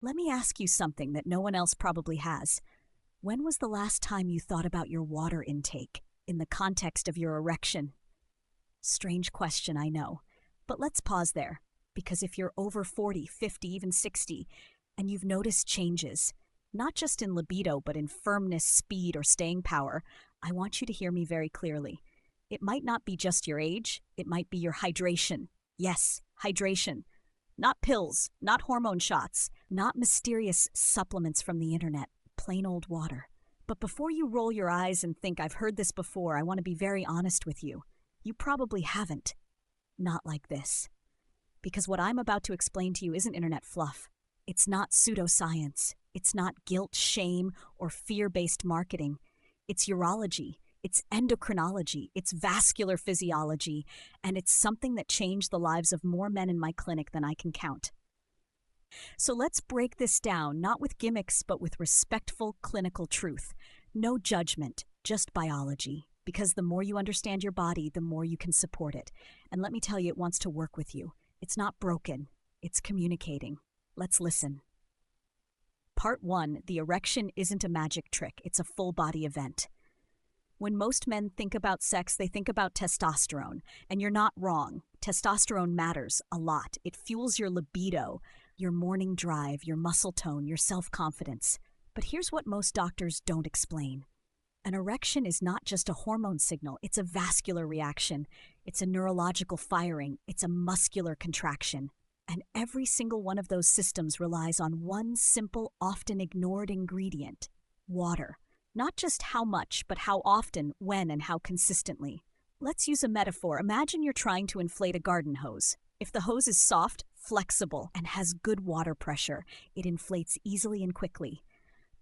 Let me ask you something that no one else probably has. When was the last time you thought about your water intake in the context of your erection? Strange question, I know. But let's pause there, because if you're over 40, 50, even 60, and you've noticed changes, not just in libido, but in firmness, speed, or staying power, I want you to hear me very clearly. It might not be just your age, it might be your hydration. Yes, hydration. Not pills, not hormone shots, not mysterious supplements from the internet, plain old water. But before you roll your eyes and think I've heard this before, I want to be very honest with you. You probably haven't. Not like this. Because what I'm about to explain to you isn't internet fluff. It's not pseudoscience. It's not guilt, shame, or fear-based marketing. It's urology. It's endocrinology. It's vascular physiology. And it's something that changed the lives of more men in my clinic than I can count. So let's break this down, not with gimmicks, but with respectful clinical truth. No judgment, just biology. Because the more you understand your body, the more you can support it. And let me tell you, it wants to work with you. It's not broken. It's communicating. Let's listen. Part 1, the erection isn't a magic trick. It's a full-body event. When most men think about sex, they think about testosterone. And you're not wrong. Testosterone matters a lot. It fuels your libido, your morning drive, your muscle tone, your self-confidence. But here's what most doctors don't explain. An erection is not just a hormone signal, it's a vascular reaction. It's a neurological firing, it's a muscular contraction. And every single one of those systems relies on one simple, often ignored ingredient: water. Not just how much, but how often, when, and how consistently. Let's use a metaphor. Imagine you're trying to inflate a garden hose. If the hose is soft, flexible, and has good water pressure, it inflates easily and quickly.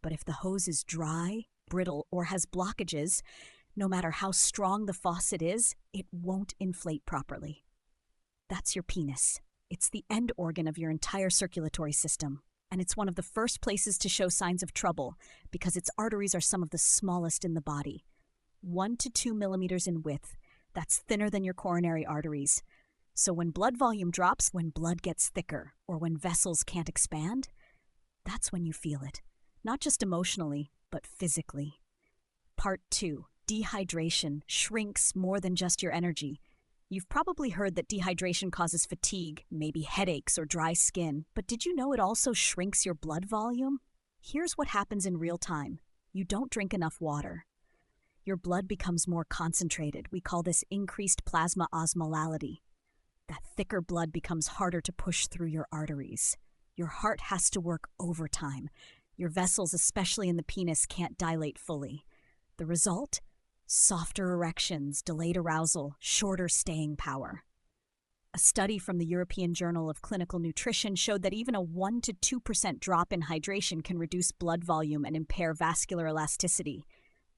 But if the hose is dry, brittle, or has blockages, no matter how strong the faucet is, it won't inflate properly. That's your penis. It's the end organ of your entire circulatory system. And it's one of the first places to show signs of trouble because its arteries are some of the smallest in the body. 1 to 2 millimeters in width. That's thinner than your coronary arteries. So when blood volume drops, when blood gets thicker, or when vessels can't expand, that's when you feel it. Not just emotionally, but physically. Part 2, dehydration shrinks more than just your energy. You've probably heard that dehydration causes fatigue, maybe headaches or dry skin, but did you know it also shrinks your blood volume? Here's what happens in real time. You don't drink enough water. Your blood becomes more concentrated. We call this increased plasma osmolality. That thicker blood becomes harder to push through your arteries. Your heart has to work overtime. Your vessels, especially in the penis, can't dilate fully. The result? Softer erections, delayed arousal, shorter staying power. A study from the European Journal of Clinical Nutrition showed that even a 1 to 2% drop in hydration can reduce blood volume and impair vascular elasticity.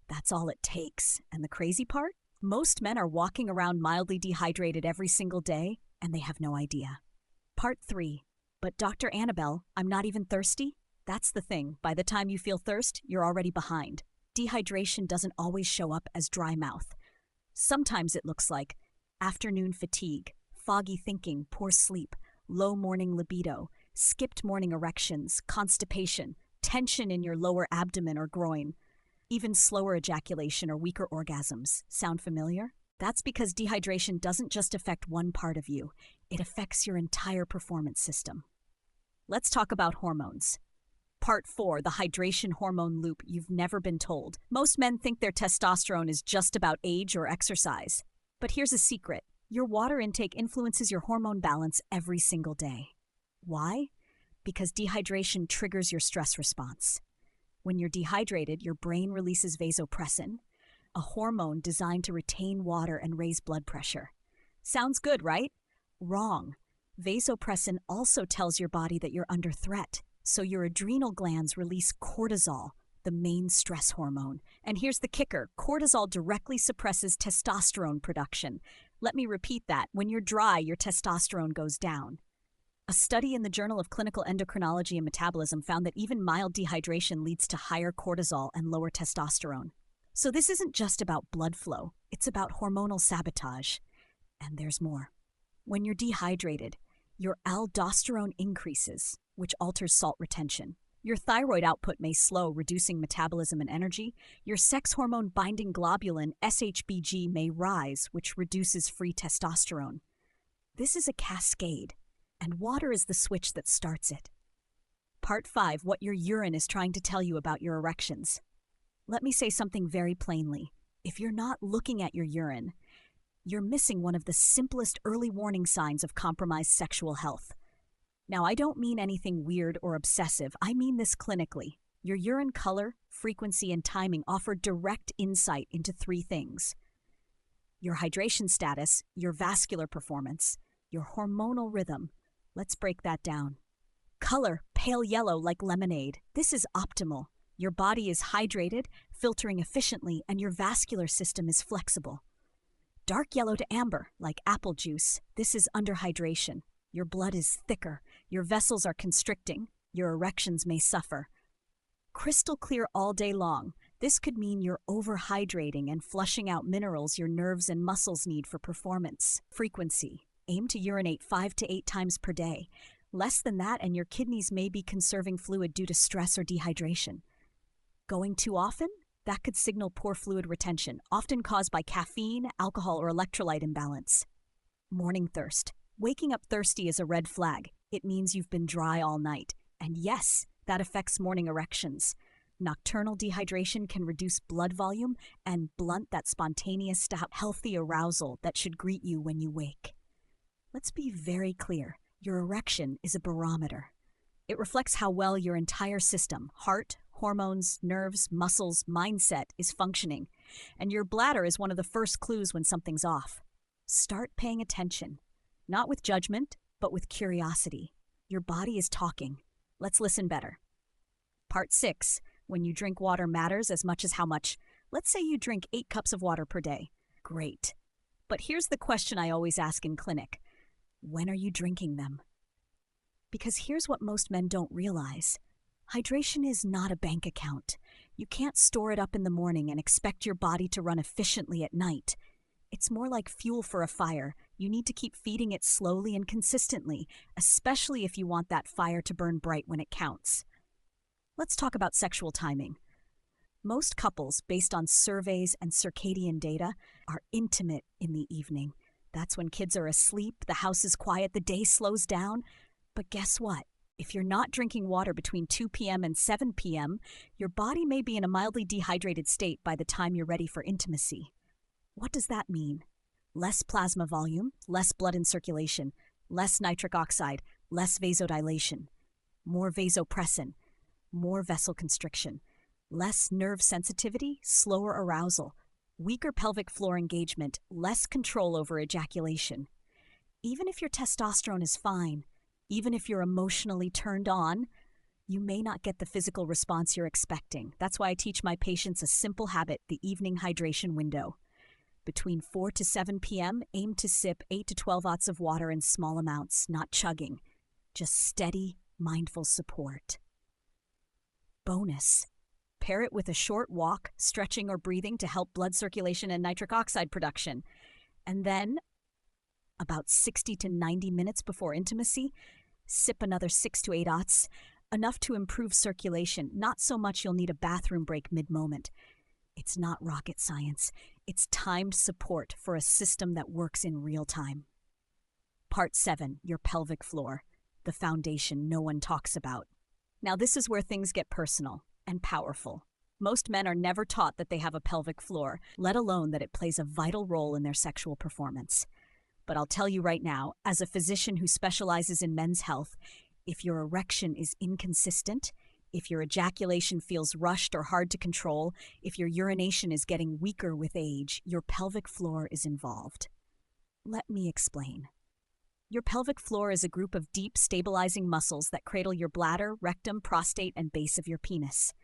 That's all it takes. And the crazy part? Most men are walking around mildly dehydrated every single day, and they have no idea. Part 3. But Dr. Anabel, I'm not even thirsty? That's the thing. By the time you feel thirst, you're already behind. Dehydration doesn't always show up as dry mouth. Sometimes it looks like afternoon fatigue, foggy thinking, poor sleep, low morning libido, skipped morning erections, constipation, tension in your lower abdomen or groin, even slower ejaculation or weaker orgasms. Sound familiar? That's because dehydration doesn't just affect one part of you. It affects your entire performance system. Let's talk about hormones. Part 4, the hydration hormone loop you've never been told. Most men think their testosterone is just about age or exercise. But here's a secret. Your water intake influences your hormone balance every single day. Why? Because dehydration triggers your stress response. When you're dehydrated, your brain releases vasopressin, a hormone designed to retain water and raise blood pressure. Sounds good, right? Wrong. Vasopressin also tells your body that you're under threat. So your adrenal glands release cortisol, the main stress hormone. And here's the kicker. Cortisol directly suppresses testosterone production. Let me repeat that. When you're dry, your testosterone goes down. A study in the Journal of Clinical Endocrinology and Metabolism found that even mild dehydration leads to higher cortisol and lower testosterone. So this isn't just about blood flow. It's about hormonal sabotage. And there's more. When you're dehydrated, your aldosterone increases. which alters salt retention. Your thyroid output may slow, reducing metabolism and energy. Your sex hormone binding globulin, SHBG, may rise, which reduces free testosterone. This is a cascade, and water is the switch that starts it. Part 5. What your urine is trying to tell you about your erections. Let me say something very plainly. If you're not looking at your urine, you're missing one of the simplest early warning signs of compromised sexual health. Now, I don't mean anything weird or obsessive. I mean this clinically. Your urine color, frequency, and timing offer direct insight into 3 things: your hydration status, your vascular performance, your hormonal rhythm. Let's break that down. Color, pale yellow like lemonade. This is optimal. Your body is hydrated, filtering efficiently, and your vascular system is flexible. Dark yellow to amber, like apple juice. This is underhydration. Your blood is thicker, your vessels are constricting, your erections may suffer. Crystal clear all day long. This could mean you're overhydrating and flushing out minerals your nerves and muscles need for performance. Frequency. Aim to urinate 5 to 8 times per day. Less than that and your kidneys may be conserving fluid due to stress or dehydration. Going too often? That could signal poor fluid retention, often caused by caffeine, alcohol, or electrolyte imbalance. Morning thirst. Waking up thirsty is a red flag. It means you've been dry all night. And yes, that affects morning erections. Nocturnal dehydration can reduce blood volume and blunt that spontaneous, healthy arousal that should greet you when you wake. Let's be very clear. Your erection is a barometer. It reflects how well your entire system, heart, hormones, nerves, muscles, mindset, is functioning. And your bladder is one of the first clues when something's off. Start paying attention. Not with judgment, but with curiosity. Your body is talking. Let's listen better. Part 6. When you drink water matters as much as how much. Let's say you drink 8 cups of water per day. Great. But here's the question I always ask in clinic. When are you drinking them? Because here's what most men don't realize. Hydration is not a bank account. You can't store it up in the morning and expect your body to run efficiently at night. It's more like fuel for a fire. You need to keep feeding it slowly and consistently, especially if you want that fire to burn bright when it counts. Let's talk about sexual timing. Most couples, based on surveys and circadian data, are intimate in the evening. That's when kids are asleep, the house is quiet, the day slows down. But guess what? If you're not drinking water between 2 p.m. and 7 p.m., your body may be in a mildly dehydrated state by the time you're ready for intimacy. What does that mean? Less plasma volume, less blood in circulation, less nitric oxide, less vasodilation, more vasopressin, more vessel constriction, less nerve sensitivity, slower arousal, weaker pelvic floor engagement, less control over ejaculation. Even if your testosterone is fine, even if you're emotionally turned on, you may not get the physical response you're expecting. That's why I teach my patients a simple habit, the evening hydration window. Between 4 to 7 p.m., aim to sip 8 to 12 ounces of water in small amounts, not chugging. Just steady, mindful support. Bonus. Pair it with a short walk, stretching or breathing to help blood circulation and nitric oxide production. And then, about 60 to 90 minutes before intimacy, sip another 6 to 8 ounces, enough to improve circulation, not so much you'll need a bathroom break mid-moment. It's not rocket science. It's timed support for a system that works in real time. Part 7, your pelvic floor, the foundation no one talks about. Now this is where things get personal and powerful. Most men are never taught that they have a pelvic floor, let alone that it plays a vital role in their sexual performance. But I'll tell you right now, as a physician who specializes in men's health, if your erection is inconsistent, if your ejaculation feels rushed or hard to control, if your urination is getting weaker with age, your pelvic floor is involved. Let me explain. Your pelvic floor is a group of deep, stabilizing muscles that cradle your bladder, rectum, prostate, and base of your penis.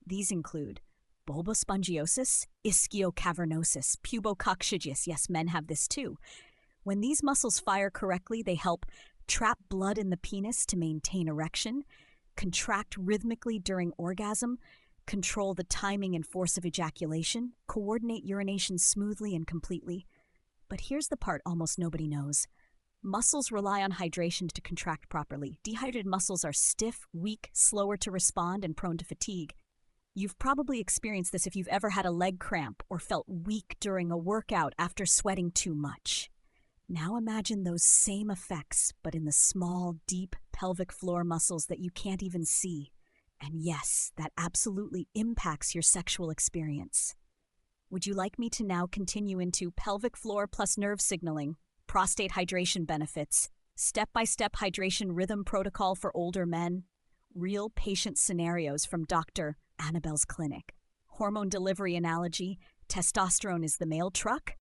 These include bulbospongiosis, ischiocavernosus, pubococcygeus. Yes, men have this too. When these muscles fire correctly, they help trap blood in the penis to maintain erection, contract rhythmically during orgasm, control the timing and force of ejaculation, coordinate urination smoothly and completely. But here's the part almost nobody knows. Muscles rely on hydration to contract properly. Dehydrated muscles are stiff, weak, slower to respond, and prone to fatigue. You've probably experienced this if you've ever had a leg cramp or felt weak during a workout after sweating too much. Now imagine those same effects, but in the small, deep pelvic floor muscles that you can't even see. And yes, that absolutely impacts your sexual experience. Would you like me to now continue into pelvic floor plus nerve signaling, prostate hydration benefits, step-by-step hydration rhythm protocol for older men, real patient scenarios from Dr. Anabel's clinic, hormone delivery analogy, testosterone is the male truck,